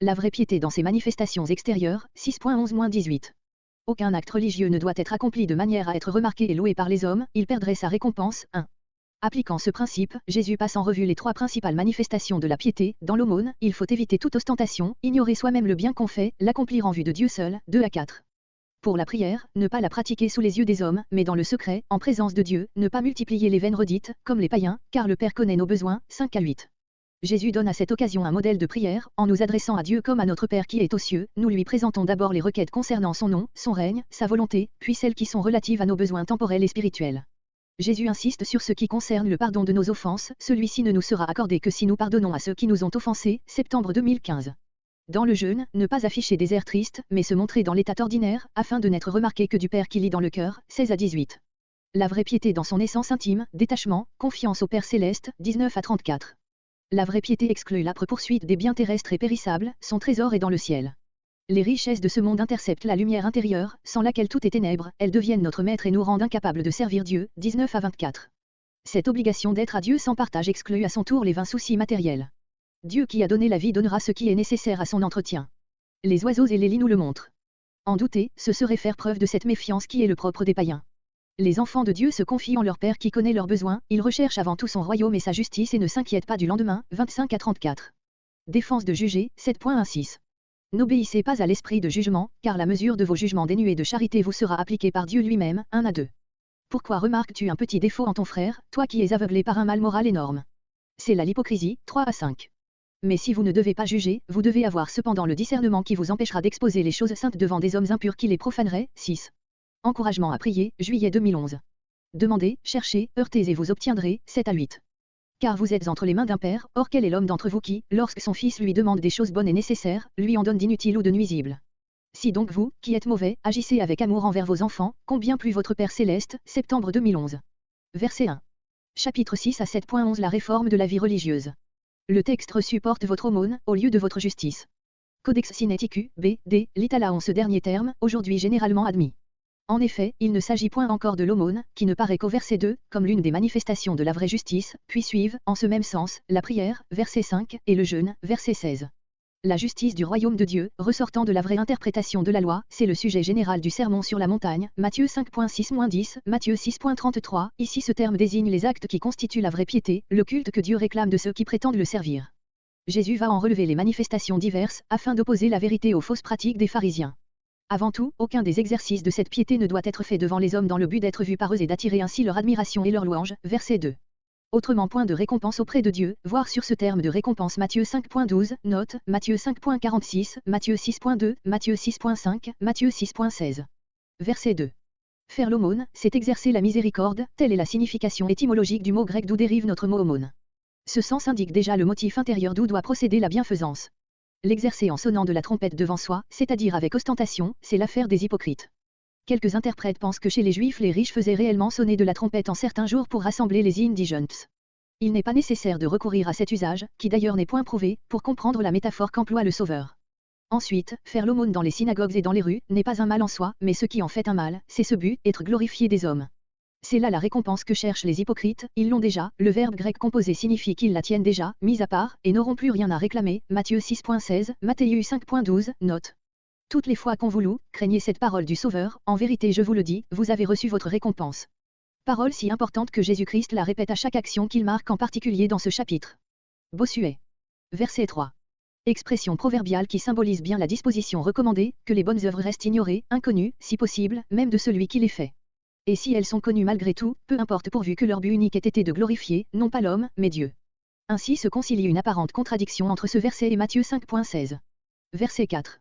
La vraie piété dans ses manifestations extérieures, 6.11-18. Aucun acte religieux ne doit être accompli de manière à être remarqué et loué par les hommes, il perdrait sa récompense. 1. Appliquant ce principe, Jésus passe en revue les trois principales manifestations de la piété. Dans l'aumône, il faut éviter toute ostentation, ignorer soi-même le bien qu'on fait, l'accomplir en vue de Dieu seul. 2 à 4. Pour la prière, ne pas la pratiquer sous les yeux des hommes, mais dans le secret, en présence de Dieu, ne pas multiplier les vaines redites, comme les païens, car le Père connaît nos besoins. 5 à 8. Jésus donne à cette occasion un modèle de prière, en nous adressant à Dieu comme à notre Père qui est aux cieux, nous lui présentons d'abord les requêtes concernant son nom, son règne, sa volonté, puis celles qui sont relatives à nos besoins temporels et spirituels. Jésus insiste sur ce qui concerne le pardon de nos offenses, celui-ci ne nous sera accordé que si nous pardonnons à ceux qui nous ont offensés. Septembre 2015. Dans le jeûne, ne pas afficher des airs tristes, mais se montrer dans l'état ordinaire, afin de n'être remarqué que du Père qui lit dans le cœur. 16 à 18. La vraie piété dans son essence intime, détachement, confiance au Père céleste. 19 à 34. La vraie piété exclut l'âpre poursuite des biens terrestres et périssables, son trésor est dans le ciel. Les richesses de ce monde interceptent la lumière intérieure, sans laquelle tout est ténèbres, elles deviennent notre maître et nous rendent incapables de servir Dieu. 19 à 24. Cette obligation d'être à Dieu sans partage exclut à son tour les vains soucis matériels. Dieu qui a donné la vie donnera ce qui est nécessaire à son entretien. Les oiseaux et les lits nous le montrent. En douter, ce serait faire preuve de cette méfiance qui est le propre des païens. Les enfants de Dieu se confient en leur Père qui connaît leurs besoins, ils recherchent avant tout son royaume et sa justice et ne s'inquiètent pas du lendemain. 25 à 34. Défense de juger. 7.16. N'obéissez pas à l'esprit de jugement, car la mesure de vos jugements dénués de charité vous sera appliquée par Dieu lui-même. 1 à 2. Pourquoi remarques-tu un petit défaut en ton frère, toi qui es aveuglé par un mal moral énorme? C'est là l'hypocrisie. 3 à 5. Mais si vous ne devez pas juger, vous devez avoir cependant le discernement qui vous empêchera d'exposer les choses saintes devant des hommes impurs qui les profaneraient. 6. Encouragement à prier, juillet 2011. Demandez, cherchez, heurtez et vous obtiendrez. 7 à 8. Car vous êtes entre les mains d'un père, or quel est l'homme d'entre vous qui, lorsque son fils lui demande des choses bonnes et nécessaires, lui en donne d'inutiles ou de nuisibles? Si donc vous, qui êtes mauvais, agissez avec amour envers vos enfants, combien plus votre Père céleste. Septembre 2011. Verset 1. Chapitre 6 à 7.11. La réforme de la vie religieuse. Le texte reçu porte votre aumône, au lieu de votre justice. Codex Sinaiticus, B. D. L'Itala en ce dernier terme, aujourd'hui généralement admis. En effet, il ne s'agit point encore de l'aumône, qui ne paraît qu'au verset 2, comme l'une des manifestations de la vraie justice, puis suivent, en ce même sens, la prière, verset 5, et le jeûne, verset 16. La justice du royaume de Dieu, ressortant de la vraie interprétation de la loi, c'est le sujet général du sermon sur la montagne, Matthieu 5.6-10, Matthieu 6.33, ici ce terme désigne les actes qui constituent la vraie piété, le culte que Dieu réclame de ceux qui prétendent le servir. Jésus va en relever les manifestations diverses, afin d'opposer la vérité aux fausses pratiques des pharisiens. Avant tout, aucun des exercices de cette piété ne doit être fait devant les hommes dans le but d'être vu par eux et d'attirer ainsi leur admiration et leur louange, verset 2. Autrement point de récompense auprès de Dieu, voir sur ce terme de récompense Matthieu 5.12, note, Matthieu 5.46, Matthieu 6.2, Matthieu 6.5, Matthieu 6.16. Verset 2. Faire l'aumône, c'est exercer la miséricorde, telle est la signification étymologique du mot grec d'où dérive notre mot aumône. Ce sens indique déjà le motif intérieur d'où doit procéder la bienfaisance. L'exercer en sonnant de la trompette devant soi, c'est-à-dire avec ostentation, c'est l'affaire des hypocrites. Quelques interprètes pensent que chez les Juifs les riches faisaient réellement sonner de la trompette en certains jours pour rassembler les indigents. Il n'est pas nécessaire de recourir à cet usage, qui d'ailleurs n'est point prouvé, pour comprendre la métaphore qu'emploie le Sauveur. Ensuite, faire l'aumône dans les synagogues et dans les rues, n'est pas un mal en soi, mais ce qui en fait un mal, c'est ce but, être glorifié des hommes. C'est là la récompense que cherchent les hypocrites, ils l'ont déjà, le verbe grec composé signifie qu'ils la tiennent déjà, mis à part, et n'auront plus rien à réclamer, Matthieu 6.16, Matthieu 5.12, note. Toutes les fois qu'on vous loue, craignez cette parole du Sauveur, en vérité je vous le dis, vous avez reçu votre récompense. Parole si importante que Jésus-Christ la répète à chaque action qu'il marque en particulier dans ce chapitre. Bossuet. Verset 3. Expression proverbiale qui symbolise bien la disposition recommandée, que les bonnes œuvres restent ignorées, inconnues, si possible, même de celui qui les fait. Et si elles sont connues malgré tout, peu importe pourvu que leur but unique ait été de glorifier, non pas l'homme, mais Dieu. Ainsi se concilie une apparente contradiction entre ce verset et Matthieu 5.16. Verset 4.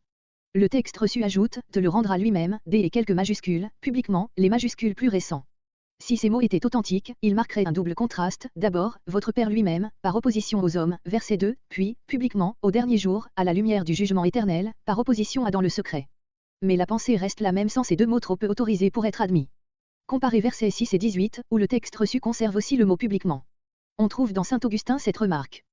Le texte reçu ajoute, te le rendra lui-même, des et quelques majuscules, publiquement, les majuscules plus récents. Si ces mots étaient authentiques, ils marqueraient un double contraste, d'abord, votre Père lui-même, par opposition aux hommes, verset 2, puis, publiquement, au dernier jour, à la lumière du jugement éternel, par opposition à dans le secret. Mais la pensée reste la même sans ces deux mots trop peu autorisés pour être admis. Comparez versets 6 et 18, où le texte reçu conserve aussi le mot publiquement. On trouve dans saint Augustin cette remarque.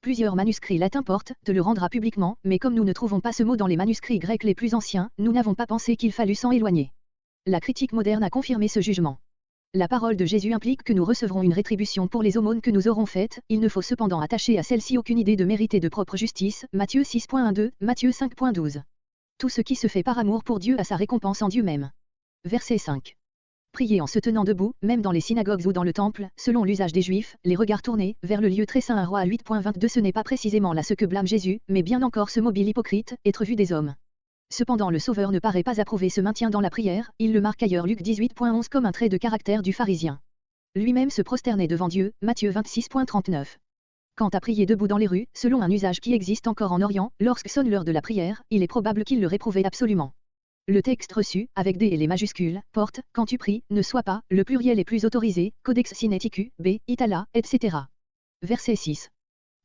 Plusieurs manuscrits latins portent, te le rendra publiquement, mais comme nous ne trouvons pas ce mot dans les manuscrits grecs les plus anciens, nous n'avons pas pensé qu'il fallut s'en éloigner. La critique moderne a confirmé ce jugement. La parole de Jésus implique que nous recevrons une rétribution pour les aumônes que nous aurons faites, il ne faut cependant attacher à celle-ci aucune idée de mérite et de propre justice, Matthieu 6.12, Matthieu 5.12. Tout ce qui se fait par amour pour Dieu a sa récompense en Dieu même. Verset 5. Priez en se tenant debout, même dans les synagogues ou dans le temple, selon l'usage des Juifs, les regards tournés vers le lieu très saint. 1 Roi 8.22. Ce n'est pas précisément là ce que blâme Jésus, mais bien encore ce mobile hypocrite, être vu des hommes. Cependant le Sauveur ne paraît pas approuver ce maintien dans la prière, il le marque ailleurs Luc 18.11 comme un trait de caractère du pharisien. Lui-même se prosternait devant Dieu, Matthieu 26.39. Quant à prier debout dans les rues, selon un usage qui existe encore en Orient, lorsque sonne l'heure de la prière, il est probable qu'il le réprouvait absolument. Le texte reçu, avec des et les majuscules, porte, quand tu pries, ne sois pas, le pluriel est plus autorisé, Codex Sinaiticus, B, Itala, etc. Verset 6.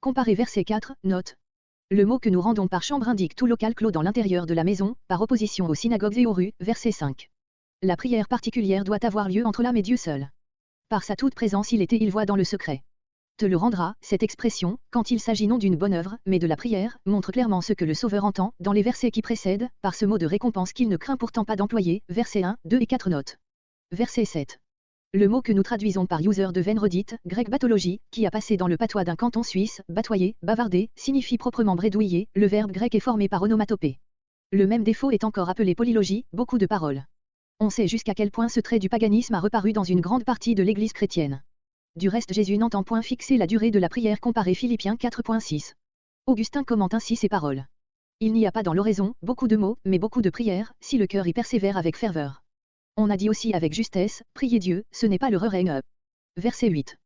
Comparez verset 4, note. Le mot que nous rendons par chambre indique tout local clos dans l'intérieur de la maison, par opposition aux synagogues et aux rues, verset 5. La prière particulière doit avoir lieu entre l'âme et Dieu seul. Par sa toute présence il voit dans le secret. Te le rendra, cette expression, quand il s'agit non d'une bonne œuvre, mais de la prière, montre clairement ce que le Sauveur entend, dans les versets qui précèdent, par ce mot de récompense qu'il ne craint pourtant pas d'employer, versets 1, 2 et 4 notes. Verset 7. Le mot que nous traduisons par user de Venredite, grec bathologie, qui a passé dans le patois d'un canton suisse, batoyer, bavarder, signifie proprement bredouiller, le verbe grec est formé par onomatopée. Le même défaut est encore appelé polylogie, beaucoup de paroles. On sait jusqu'à quel point ce trait du paganisme a reparu dans une grande partie de l'Église chrétienne. Du reste Jésus n'entend point fixer la durée de la prière comparée Philippiens 4.6. Augustin commente ainsi ces paroles. Il n'y a pas dans l'oraison, beaucoup de mots, mais beaucoup de prières, si le cœur y persévère avec ferveur. On a dit aussi avec justesse, priez Dieu, ce n'est pas le règne. Verset 8.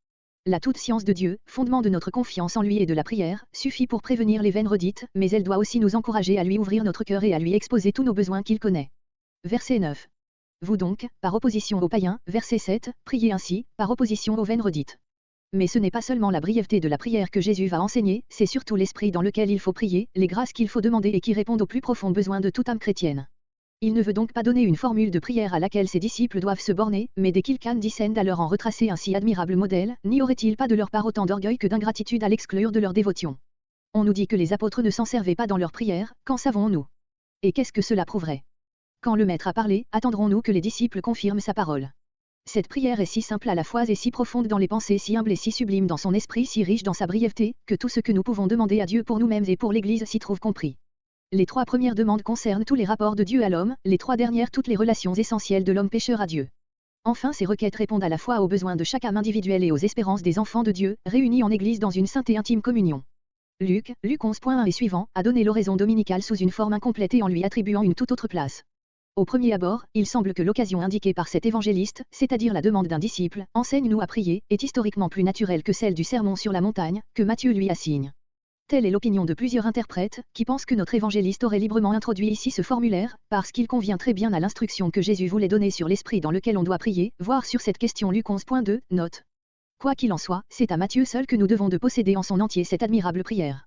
La toute science de Dieu, fondement de notre confiance en lui et de la prière, suffit pour prévenir les vaines redites, mais elle doit aussi nous encourager à lui ouvrir notre cœur et à lui exposer tous nos besoins qu'il connaît. Verset 9. Vous donc, par opposition aux païens, verset 7, priez ainsi, par opposition aux vaines redites. Mais ce n'est pas seulement la brièveté de la prière que Jésus va enseigner, c'est surtout l'esprit dans lequel il faut prier, les grâces qu'il faut demander et qui répondent aux plus profonds besoins de toute âme chrétienne. Il ne veut donc pas donner une formule de prière à laquelle ses disciples doivent se borner, mais dès qu'ils descendent alors en retracer un si admirable modèle, n'y aurait-il pas de leur part autant d'orgueil que d'ingratitude à l'exclure de leur dévotion? On nous dit que les apôtres ne s'en servaient pas dans leur prière, qu'en savons-nous? Et qu'est-ce que cela prouverait? Quand le Maître a parlé, attendrons-nous que les disciples confirment sa parole? Cette prière est si simple à la fois et si profonde dans les pensées, si humble et si sublime dans son esprit, si riche dans sa brièveté, que tout ce que nous pouvons demander à Dieu pour nous-mêmes et pour l'Église s'y trouve compris. Les 3 premières demandes concernent tous les rapports de Dieu à l'homme, les 3 dernières toutes les relations essentielles de l'homme pécheur à Dieu. Enfin ces requêtes répondent à la fois aux besoins de chaque âme individuelle et aux espérances des enfants de Dieu, réunis en Église dans une sainte et intime communion. Luc 11.1 et suivant, a donné l'oraison dominicale sous une forme incomplète et en lui attribuant une toute autre place. Au premier abord, il semble que l'occasion indiquée par cet évangéliste, c'est-à-dire la demande d'un disciple, enseigne-nous à prier, est historiquement plus naturelle que celle du sermon sur la montagne, que Matthieu lui assigne. Telle est l'opinion de plusieurs interprètes, qui pensent que notre évangéliste aurait librement introduit ici ce formulaire, parce qu'il convient très bien à l'instruction que Jésus voulait donner sur l'esprit dans lequel on doit prier, voir sur cette question Luc 11.2, note. Quoi qu'il en soit, c'est à Matthieu seul que nous devons de posséder en son entier cette admirable prière.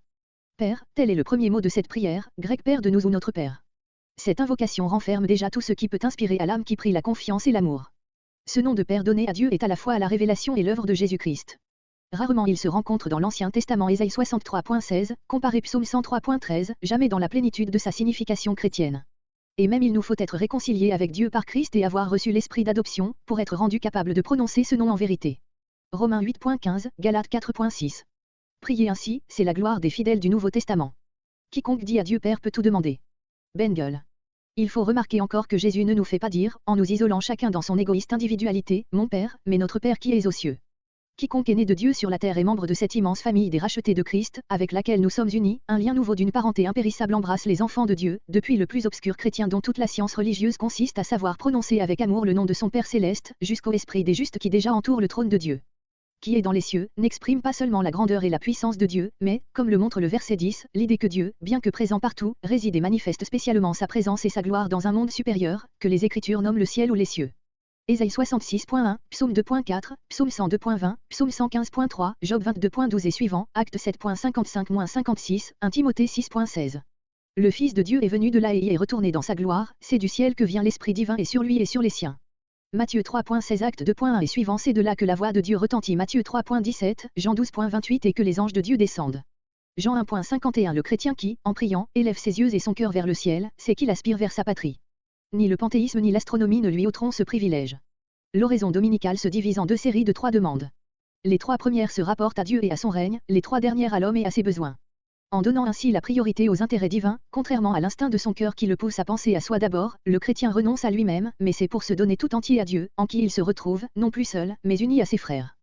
Père, tel est le premier mot de cette prière, grec Père de nous ou notre Père. Cette invocation renferme déjà tout ce qui peut inspirer à l'âme qui prie la confiance et l'amour. Ce nom de Père donné à Dieu est à la fois la révélation et l'œuvre de Jésus-Christ. Rarement il se rencontre dans l'Ancien Testament Ésaïe 63.16, comparé Psaume 103.13, jamais dans la plénitude de sa signification chrétienne. Et même il nous faut être réconciliés avec Dieu par Christ et avoir reçu l'esprit d'adoption, pour être rendus capables de prononcer ce nom en vérité. Romains 8.15, Galates 4.6. Prier ainsi, c'est la gloire des fidèles du Nouveau Testament. Quiconque dit à Dieu Père peut tout demander. Bengel. Il faut remarquer encore que Jésus ne nous fait pas dire, en nous isolant chacun dans son égoïste individualité, mon Père, mais notre Père qui est aux cieux. Quiconque est né de Dieu sur la terre est membre de cette immense famille des rachetés de Christ, avec laquelle nous sommes unis, un lien nouveau d'une parenté impérissable embrasse les enfants de Dieu, depuis le plus obscur chrétien dont toute la science religieuse consiste à savoir prononcer avec amour le nom de son Père céleste, jusqu'au esprit des justes qui déjà entourent le trône de Dieu. Qui est dans les cieux, n'exprime pas seulement la grandeur et la puissance de Dieu, mais, comme le montre le verset 10, l'idée que Dieu, bien que présent partout, réside et manifeste spécialement sa présence et sa gloire dans un monde supérieur, que les Écritures nomment le ciel ou les cieux. Ésaïe 66.1, Psaume 2.4, Psaume 102.20, Psaume 115.3, Job 22.12 et suivants, Acte 7.55-56, 1 Timothée 6.16. Le Fils de Dieu est venu de là et y est retourné dans sa gloire, c'est du ciel que vient l'Esprit divin et sur lui et sur les siens. Matthieu 3.16 Acte 2.1 et suivant c'est de là que la voix de Dieu retentit Matthieu 3.17, Jean 12.28 et que les anges de Dieu descendent. Jean 1.51 Le chrétien qui, en priant, élève ses yeux et son cœur vers le ciel, c'est qu'il aspire vers sa patrie. Ni le panthéisme ni l'astronomie ne lui ôteront ce privilège. L'oraison dominicale se divise en deux séries de 3 demandes. Les 3 premières se rapportent à Dieu et à son règne, les 3 dernières à l'homme et à ses besoins. En donnant ainsi la priorité aux intérêts divins, contrairement à l'instinct de son cœur qui le pousse à penser à soi d'abord, le chrétien renonce à lui-même, mais c'est pour se donner tout entier à Dieu, en qui il se retrouve, non plus seul, mais uni à ses frères.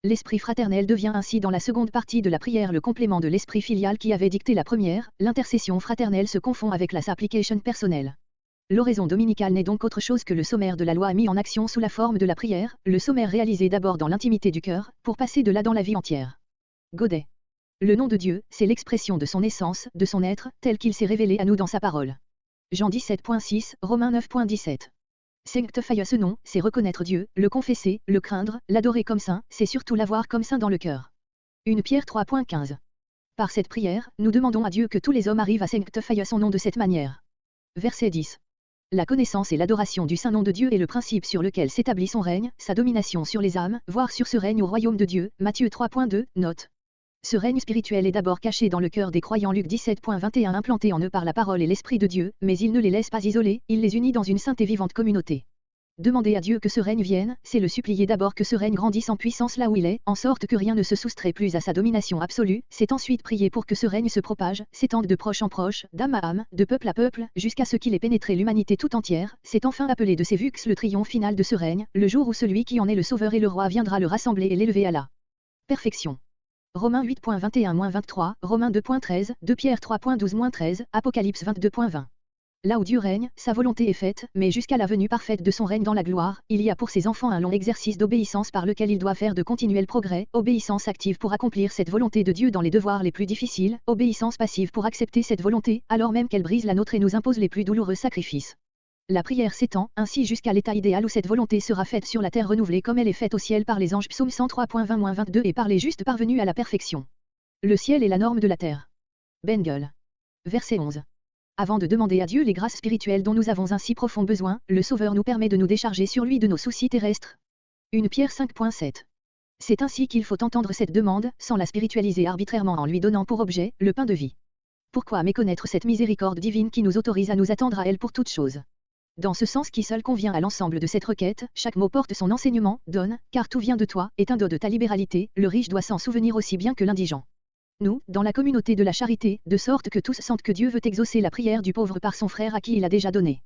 L'esprit fraternel devient ainsi dans la seconde partie de la prière le complément de l'esprit filial qui avait dicté la première, l'intercession fraternelle se confond avec la supplication personnelle. L'oraison dominicale n'est donc autre chose que le sommaire de la loi mis en action sous la forme de la prière, le sommaire réalisé d'abord dans l'intimité du cœur, pour passer de là dans la vie entière. Godet. Le nom de Dieu, c'est l'expression de son essence, de son être, tel qu'il s'est révélé à nous dans sa parole. Jean 17.6, Romains 9.17. Sanctify ce nom, c'est reconnaître Dieu, le confesser, le craindre, l'adorer comme saint, c'est surtout l'avoir comme saint dans le cœur. 1 Pierre 3.15. Par cette prière, nous demandons à Dieu que tous les hommes arrivent à sanctify son nom de cette manière. Verset 10. La connaissance et l'adoration du saint nom de Dieu est le principe sur lequel s'établit son règne, sa domination sur les âmes, voire sur ce règne au royaume de Dieu, Matthieu 3.2, note. Ce règne spirituel est d'abord caché dans le cœur des croyants Luc 17.21 implanté en eux par la parole et l'Esprit de Dieu, mais il ne les laisse pas isolés, il les unit dans une sainte et vivante communauté. Demander à Dieu que ce règne vienne, c'est le supplier d'abord que ce règne grandisse en puissance là où il est, en sorte que rien ne se soustrait plus à sa domination absolue, c'est ensuite prier pour que ce règne se propage, s'étende de proche en proche, d'âme à âme, de peuple à peuple, jusqu'à ce qu'il ait pénétré l'humanité tout entière, c'est enfin appeler de ses vux le triomphe final de ce règne, le jour où celui qui en est le sauveur et le roi viendra le rassembler et l'élever à la perfection. Romains 8.21-23, Romains 2.13, 2 Pierre 3.12-13, Apocalypse 22.20. Là où Dieu règne, sa volonté est faite, mais jusqu'à la venue parfaite de son règne dans la gloire, il y a pour ses enfants un long exercice d'obéissance par lequel ils doivent faire de continuels progrès, obéissance active pour accomplir cette volonté de Dieu dans les devoirs les plus difficiles, obéissance passive pour accepter cette volonté, alors même qu'elle brise la nôtre et nous impose les plus douloureux sacrifices. La prière s'étend ainsi jusqu'à l'état idéal où cette volonté sera faite sur la terre renouvelée comme elle est faite au ciel par les anges psaume 103.20-22 et par les justes parvenus à la perfection. Le ciel est la norme de la terre. Bengel. Verset 11. Avant de demander à Dieu les grâces spirituelles dont nous avons un si profond besoin, le Sauveur nous permet de nous décharger sur lui de nos soucis terrestres. 1 Pierre 5.7. C'est ainsi qu'il faut entendre cette demande, sans la spiritualiser arbitrairement en lui donnant pour objet le pain de vie. Pourquoi méconnaître cette miséricorde divine qui nous autorise à nous attendre à elle pour toutes choses? Dans ce sens qui seul convient à l'ensemble de cette requête, chaque mot porte son enseignement, donne, car tout vient de toi, est un don de ta libéralité, le riche doit s'en souvenir aussi bien que l'indigent. Nous, dans la communauté de la charité, de sorte que tous sentent que Dieu veut exaucer la prière du pauvre par son frère à qui il a déjà donné.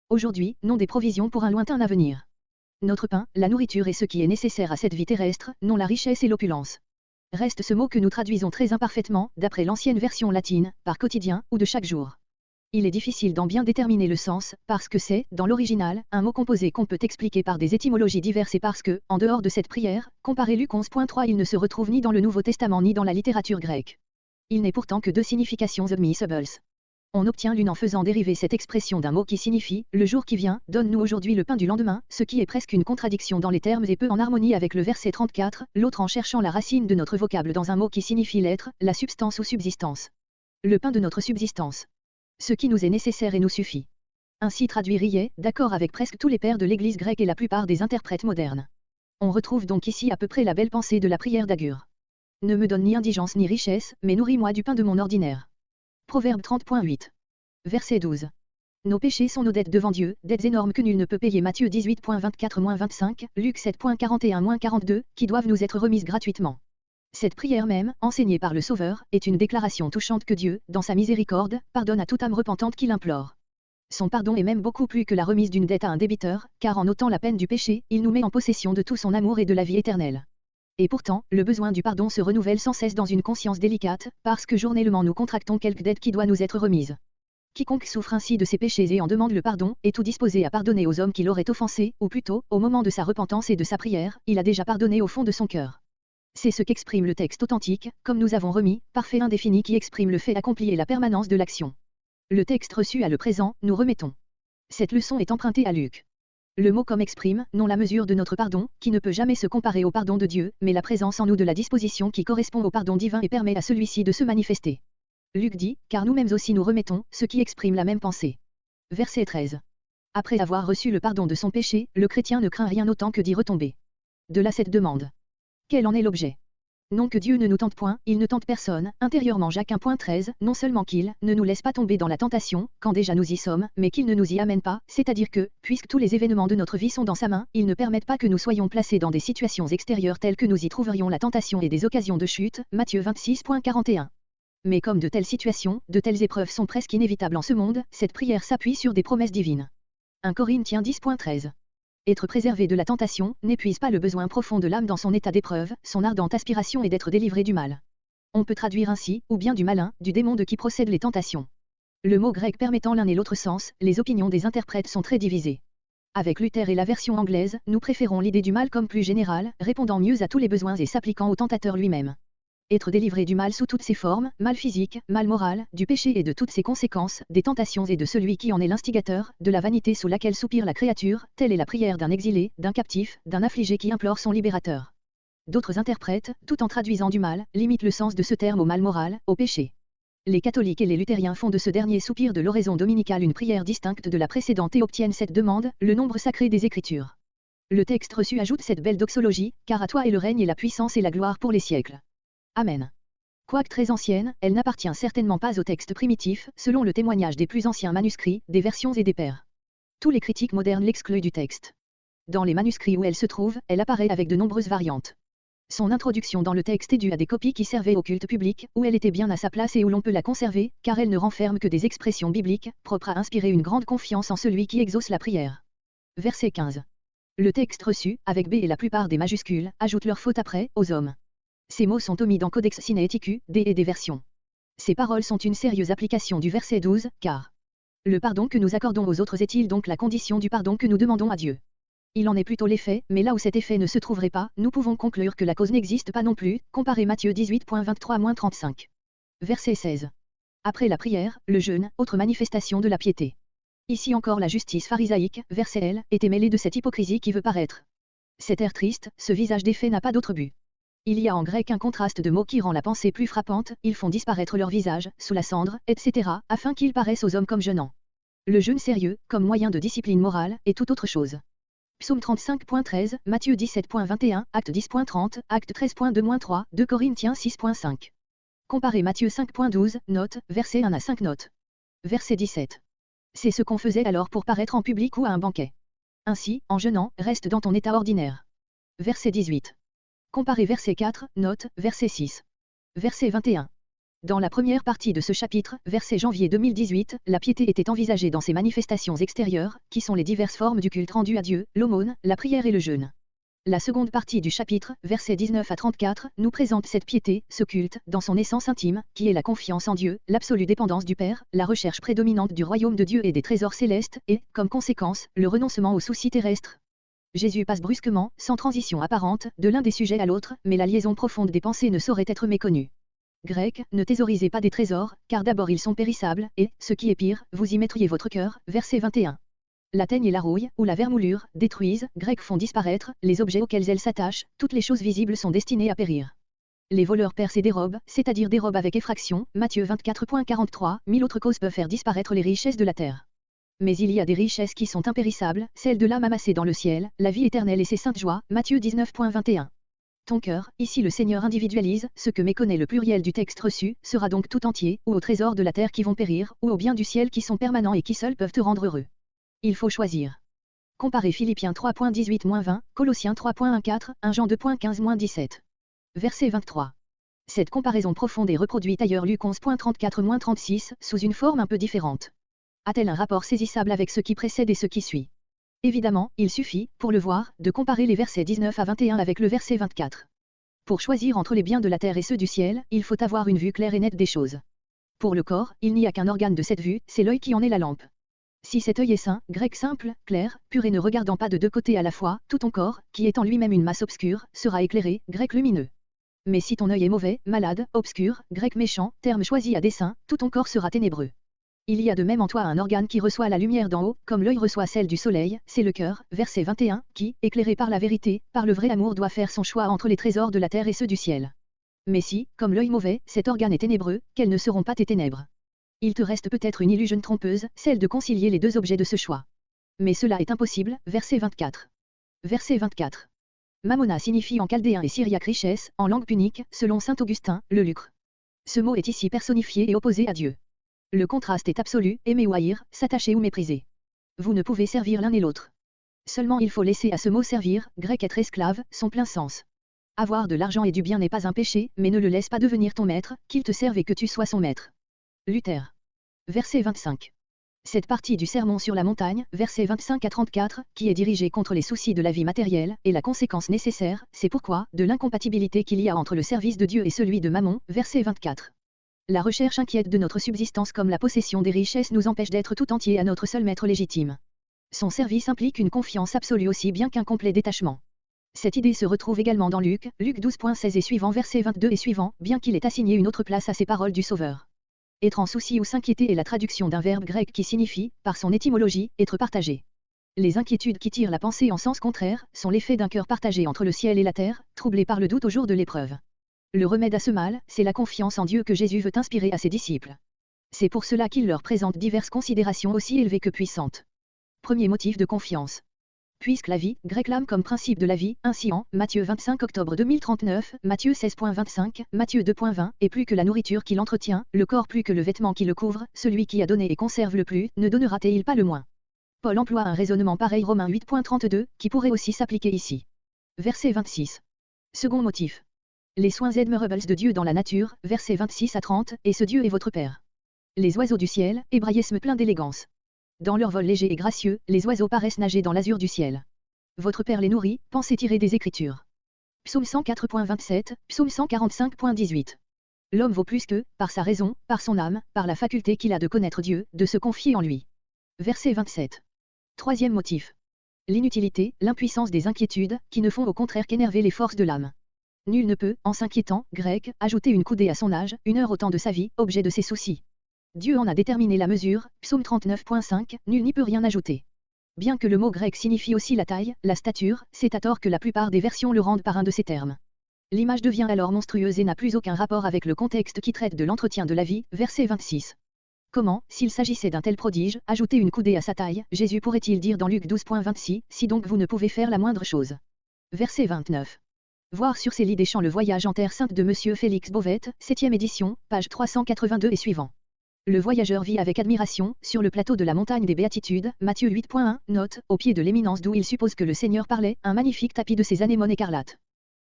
Aujourd'hui, non des provisions pour un lointain avenir. Notre pain, la nourriture est ce qui est nécessaire à cette vie terrestre, non la richesse et l'opulence. Reste ce mot que nous traduisons très imparfaitement, d'après l'ancienne version latine, par quotidien, ou de chaque jour. Il est difficile d'en bien déterminer le sens, parce que c'est, dans l'original, un mot composé qu'on peut expliquer par des étymologies diverses et parce que, en dehors de cette prière, comparé Luc 11.3 il ne se retrouve ni dans le Nouveau Testament ni dans la littérature grecque. Il n'est pourtant que deux significations admissibles. On obtient l'une en faisant dériver cette expression d'un mot qui signifie « le jour qui vient, donne-nous aujourd'hui le pain du lendemain », ce qui est presque une contradiction dans les termes et peu en harmonie avec le verset 34, l'autre en cherchant la racine de notre vocable dans un mot qui signifie l'être, la substance ou subsistance. Le pain de notre subsistance. Ce qui nous est nécessaire et nous suffit. Ainsi traduit Riet, d'accord avec presque tous les pères de l'Église grecque et la plupart des interprètes modernes. On retrouve donc ici à peu près la belle pensée de la prière d'Agur. Ne me donne ni indigence ni richesse, mais nourris-moi du pain de mon ordinaire. Proverbe 30.8. Verset 12. Nos péchés sont nos dettes devant Dieu, dettes énormes que nul ne peut payer Matthieu 18.24-25, Luc 7.41-42, qui doivent nous être remises gratuitement. Cette prière même, enseignée par le Sauveur, est une déclaration touchante que Dieu, dans sa miséricorde, pardonne à toute âme repentante qui l'implore. Son pardon est même beaucoup plus que la remise d'une dette à un débiteur, car en ôtant la peine du péché, il nous met en possession de tout son amour et de la vie éternelle. Et pourtant, le besoin du pardon se renouvelle sans cesse dans une conscience délicate, parce que journellement nous contractons quelque dette qui doit nous être remise. Quiconque souffre ainsi de ses péchés et en demande le pardon, est tout disposé à pardonner aux hommes qui l'auraient offensé, ou plutôt, au moment de sa repentance et de sa prière, il a déjà pardonné au fond de son cœur. C'est ce qu'exprime le texte authentique, comme nous avons remis, parfait indéfini qui exprime le fait accompli et la permanence de l'action. Le texte reçu à le présent, nous remettons. Cette leçon est empruntée à Luc. Le mot comme exprime, non la mesure de notre pardon, qui ne peut jamais se comparer au pardon de Dieu, mais la présence en nous de la disposition qui correspond au pardon divin et permet à celui-ci de se manifester. Luc dit, car nous-mêmes aussi nous remettons, ce qui exprime la même pensée. Verset 13. Après avoir reçu le pardon de son péché, le chrétien ne craint rien autant que d'y retomber. De là cette demande. Quel en est l'objet? Non que Dieu ne nous tente point, il ne tente personne, intérieurement Jacques 1.13, non seulement qu'il ne nous laisse pas tomber dans la tentation, quand déjà nous y sommes, mais qu'il ne nous y amène pas, c'est-à-dire que, puisque tous les événements de notre vie sont dans sa main, ils ne permettent pas que nous soyons placés dans des situations extérieures telles que nous y trouverions la tentation et des occasions de chute, Matthieu 26.41. Mais comme de telles situations, de telles épreuves sont presque inévitables en ce monde, cette prière s'appuie sur des promesses divines. 1 Corinthiens 10.13. Être préservé de la tentation n'épuise pas le besoin profond de l'âme dans son état d'épreuve, son ardente aspiration est d'être délivré du mal. On peut traduire ainsi, ou bien du malin, du démon de qui procèdent les tentations. Le mot grec permettant l'un et l'autre sens, les opinions des interprètes sont très divisées. Avec Luther et la version anglaise, nous préférons l'idée du mal comme plus générale, répondant mieux à tous les besoins et s'appliquant au tentateur lui-même. Être délivré du mal sous toutes ses formes, mal physique, mal moral, du péché et de toutes ses conséquences, des tentations et de celui qui en est l'instigateur, de la vanité sous laquelle soupire la créature, telle est la prière d'un exilé, d'un captif, d'un affligé qui implore son libérateur. D'autres interprètes, tout en traduisant du mal, limitent le sens de ce terme au mal moral, au péché. Les catholiques et les luthériens font de ce dernier soupir de l'oraison dominicale une prière distincte de la précédente et obtiennent cette demande, le nombre sacré des Écritures. Le texte reçu ajoute cette belle doxologie, car à toi est le règne et la puissance et la gloire pour les siècles. Amen. Quoique très ancienne, elle n'appartient certainement pas au texte primitif, selon le témoignage des plus anciens manuscrits, des versions et des pères. Tous les critiques modernes l'excluent du texte. Dans les manuscrits où elle se trouve, elle apparaît avec de nombreuses variantes. Son introduction dans le texte est due à des copies qui servaient au culte public, où elle était bien à sa place et où l'on peut la conserver, car elle ne renferme que des expressions bibliques, propres à inspirer une grande confiance en celui qui exauce la prière. Verset 15. Le texte reçu, avec B et la plupart des majuscules, ajoute leur faute après, aux hommes. Ces mots sont omis dans Codex Sinaiticus, D et des versions. Ces paroles sont une sérieuse application du verset 12, car le pardon que nous accordons aux autres est-il donc la condition du pardon que nous demandons à Dieu? Il en est plutôt l'effet, mais là où cet effet ne se trouverait pas, nous pouvons conclure que la cause n'existe pas non plus, comparez Matthieu 18.23-35. Verset 16. Après la prière, le jeûne, autre manifestation de la piété. Ici encore la justice pharisaïque, verset L, était mêlée de cette hypocrisie qui veut paraître. Cet air triste, ce visage défait n'a pas d'autre but. Il y a en grec un contraste de mots qui rend la pensée plus frappante, ils font disparaître leur visage, sous la cendre, etc., afin qu'ils paraissent aux hommes comme jeûnant. Le jeûne sérieux, comme moyen de discipline morale, est tout autre chose. Psaume 35.13, Matthieu 17.21, Acte 10.30, Acte 13.2-3, 2 Corinthiens 6.5. Comparez Matthieu 5.12, note, verset 1 à 5 notes. Verset 17. C'est ce qu'on faisait alors pour paraître en public ou à un banquet. Ainsi, en jeûnant, reste dans ton état ordinaire. Verset 18. Comparez verset 4, note, verset 6. Verset 21. Dans la première partie de ce chapitre, verset janvier 2018, la piété était envisagée dans ses manifestations extérieures, qui sont les diverses formes du culte rendu à Dieu, l'aumône, la prière et le jeûne. La seconde partie du chapitre, versets 19 à 34, nous présente cette piété, ce culte, dans son essence intime, qui est la confiance en Dieu, l'absolue dépendance du Père, la recherche prédominante du royaume de Dieu et des trésors célestes, et, comme conséquence, le renoncement aux soucis terrestres. Jésus passe brusquement, sans transition apparente, de l'un des sujets à l'autre, mais la liaison profonde des pensées ne saurait être méconnue. Grec, ne thésaurisez pas des trésors, car d'abord ils sont périssables, et, ce qui est pire, vous y mettriez votre cœur, verset 21. La teigne et la rouille, ou la vermoulure, détruisent, grec font disparaître, les objets auxquels elles s'attachent, toutes les choses visibles sont destinées à périr. Les voleurs percent et dérobent, c'est-à-dire dérobent avec effraction, Matthieu 24.43, 1000 autres causes peuvent faire disparaître les richesses de la terre. Mais il y a des richesses qui sont impérissables, celles de l'âme amassée dans le ciel, la vie éternelle et ses saintes joies, Matthieu 19.21. Ton cœur, ici le Seigneur individualise, ce que méconnaît le pluriel du texte reçu, sera donc tout entier, ou aux trésors de la terre qui vont périr, ou aux biens du ciel qui sont permanents et qui seuls peuvent te rendre heureux. Il faut choisir. Comparez Philippiens 3.18-20, Colossiens 3.14, 1 Jean 2.15-17. Verset 23. Cette comparaison profonde est reproduite ailleurs Luc 11.34-36, sous une forme un peu différente. A-t-elle un rapport saisissable avec ce qui précède et ce qui suit? Évidemment, il suffit, pour le voir, de comparer les versets 19 à 21 avec le verset 24. Pour choisir entre les biens de la terre et ceux du ciel, il faut avoir une vue claire et nette des choses. Pour le corps, il n'y a qu'un organe de cette vue, c'est l'œil qui en est la lampe. Si cet œil est sain, grec simple, clair, pur et ne regardant pas de deux côtés à la fois, tout ton corps, qui est en lui-même une masse obscure, sera éclairé, grec lumineux. Mais si ton œil est mauvais, malade, obscur, grec méchant, terme choisi à dessein, tout ton corps sera ténébreux. Il y a de même en toi un organe qui reçoit la lumière d'en haut, comme l'œil reçoit celle du soleil, c'est le cœur, verset 21, qui, éclairé par la vérité, par le vrai amour doit faire son choix entre les trésors de la terre et ceux du ciel. Mais si, comme l'œil mauvais, cet organe est ténébreux, quelles ne seront pas tes ténèbres? Il te reste peut-être une illusion trompeuse, celle de concilier les deux objets de ce choix. Mais cela est impossible, verset 24. Verset 24. Mamona signifie en chaldéen et syriaque richesse, en langue punique, selon saint Augustin, le lucre. Ce mot est ici personnifié et opposé à Dieu. Le contraste est absolu, aimer ou haïr, s'attacher ou mépriser. Vous ne pouvez servir l'un et l'autre. Seulement il faut laisser à ce mot servir, grec être esclave, son plein sens. Avoir de l'argent et du bien n'est pas un péché, mais ne le laisse pas devenir ton maître, qu'il te serve et que tu sois son maître. Luther. Verset 25. Cette partie du Sermon sur la montagne, versets 25 à 34, qui est dirigée contre les soucis de la vie matérielle, est la conséquence nécessaire, c'est pourquoi, de l'incompatibilité qu'il y a entre le service de Dieu et celui de Mammon, verset 24. La recherche inquiète de notre subsistance comme la possession des richesses nous empêche d'être tout entier à notre seul maître légitime. Son service implique une confiance absolue aussi bien qu'un complet détachement. Cette idée se retrouve également dans Luc 12.16 et suivant verset 22 et suivant, bien qu'il ait assigné une autre place à ces paroles du Sauveur. Être en souci ou s'inquiéter est la traduction d'un verbe grec qui signifie, par son étymologie, être partagé. Les inquiétudes qui tirent la pensée en sens contraire, sont l'effet d'un cœur partagé entre le ciel et la terre, troublé par le doute au jour de l'épreuve. Le remède à ce mal, c'est la confiance en Dieu que Jésus veut inspirer à ses disciples. C'est pour cela qu'il leur présente diverses considérations aussi élevées que puissantes. Premier motif de confiance. Puisque la vie, grec l'âme comme principe de la vie, ainsi en Matthieu 25 octobre 2039, Matthieu 16.25, Matthieu 2.20, est plus que la nourriture qui l'entretient, le corps plus que le vêtement qui le couvre, celui qui a donné et conserve le plus, ne donnera-t-il pas le moins? Paul emploie un raisonnement pareil Romains 8.32, qui pourrait aussi s'appliquer ici. Verset 26. Second motif. Les soins admirables de Dieu dans la nature, versets 26 à 30, et ce Dieu est votre Père. Les oiseaux du ciel, hébraïsme plein d'élégance. Dans leur vol léger et gracieux, les oiseaux paraissent nager dans l'azur du ciel. Votre Père les nourrit, pensez tirer des Écritures. Psaume 104.27, Psaume 145.18. L'homme vaut plus que, par sa raison, par son âme, par la faculté qu'il a de connaître Dieu, de se confier en lui. Verset 27. Troisième motif. L'inutilité, l'impuissance des inquiétudes, qui ne font au contraire qu'énerver les forces de l'âme. Nul ne peut, en s'inquiétant, grec, ajouter une coudée à son âge, une heure au temps de sa vie, objet de ses soucis. Dieu en a déterminé la mesure, Psaume 39.5, nul n'y peut rien ajouter. Bien que le mot grec signifie aussi la taille, la stature, c'est à tort que la plupart des versions le rendent par un de ces termes. L'image devient alors monstrueuse et n'a plus aucun rapport avec le contexte qui traite de l'entretien de la vie, verset 26. Comment, s'il s'agissait d'un tel prodige, ajouter une coudée à sa taille, Jésus pourrait-il dire dans Luc 12.26, si donc vous ne pouvez faire la moindre chose. Verset 29. Voir sur ces lits des champs le voyage en terre sainte de Monsieur Félix Bauvette, 7e édition, page 382 et suivant. Le voyageur vit avec admiration, sur le plateau de la montagne des Béatitudes, Matthieu 8.1, note, au pied de l'éminence d'où il suppose que le Seigneur parlait, un magnifique tapis de ses anémones écarlates.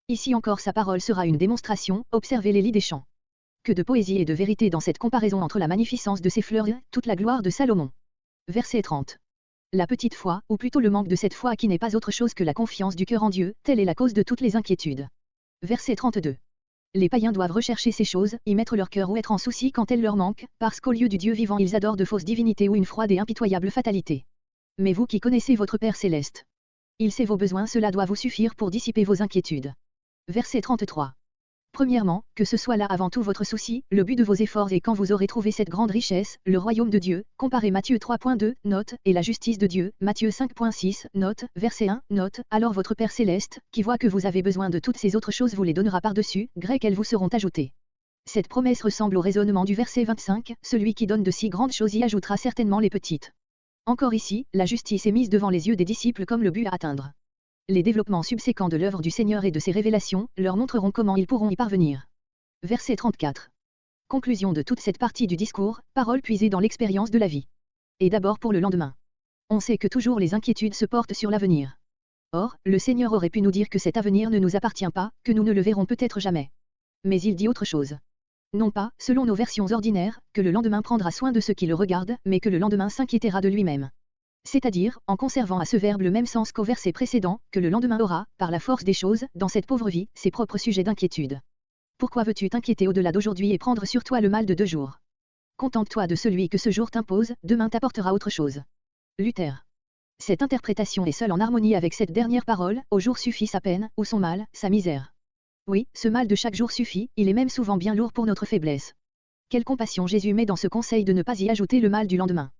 Ici encore sa parole sera une démonstration, observez les lits des champs. Que de poésie et de vérité dans cette comparaison entre la magnificence de ces fleurs et toute la gloire de Salomon. Verset 30. La petite foi, ou plutôt le manque de cette foi qui n'est pas autre chose que la confiance du cœur en Dieu, telle est la cause de toutes les inquiétudes. Verset 32. Les païens doivent rechercher ces choses, y mettre leur cœur ou être en souci quand elles leur manquent, parce qu'au lieu du Dieu vivant ils adorent de fausses divinités ou une froide et impitoyable fatalité. Mais vous qui connaissez votre Père céleste, il sait vos besoins, cela doit vous suffire pour dissiper vos inquiétudes. Verset 33. Premièrement, que ce soit là avant tout votre souci, le but de vos efforts et quand vous aurez trouvé cette grande richesse, le royaume de Dieu, comparez Matthieu 3.2, note, et la justice de Dieu, Matthieu 5.6, note, verset 1, note, alors votre Père céleste, qui voit que vous avez besoin de toutes ces autres choses vous les donnera par-dessus, grec elles vous seront ajoutées. Cette promesse ressemble au raisonnement du verset 25, celui qui donne de si grandes choses y ajoutera certainement les petites. Encore ici, la justice est mise devant les yeux des disciples comme le but à atteindre. Les développements subséquents de l'œuvre du Seigneur et de ses révélations, leur montreront comment ils pourront y parvenir. Verset 34. Conclusion de toute cette partie du discours, parole puisée dans l'expérience de la vie. Et d'abord pour le lendemain. On sait que toujours les inquiétudes se portent sur l'avenir. Or, le Seigneur aurait pu nous dire que cet avenir ne nous appartient pas, que nous ne le verrons peut-être jamais. Mais il dit autre chose. Non pas, selon nos versions ordinaires, que le lendemain prendra soin de ceux qui le regardent, mais que le lendemain s'inquiétera de lui-même. C'est-à-dire, en conservant à ce verbe le même sens qu'au verset précédent, que le lendemain aura, par la force des choses, dans cette pauvre vie, ses propres sujets d'inquiétude. Pourquoi veux-tu t'inquiéter au-delà d'aujourd'hui et prendre sur toi le mal de 2 jours? Contente-toi de celui que ce jour t'impose, demain t'apportera autre chose. Luther. Cette interprétation est seule en harmonie avec cette dernière parole, au jour suffit sa peine, ou son mal, sa misère. Oui, ce mal de chaque jour suffit, il est même souvent bien lourd pour notre faiblesse. Quelle compassion Jésus met dans ce conseil de ne pas y ajouter le mal du lendemain.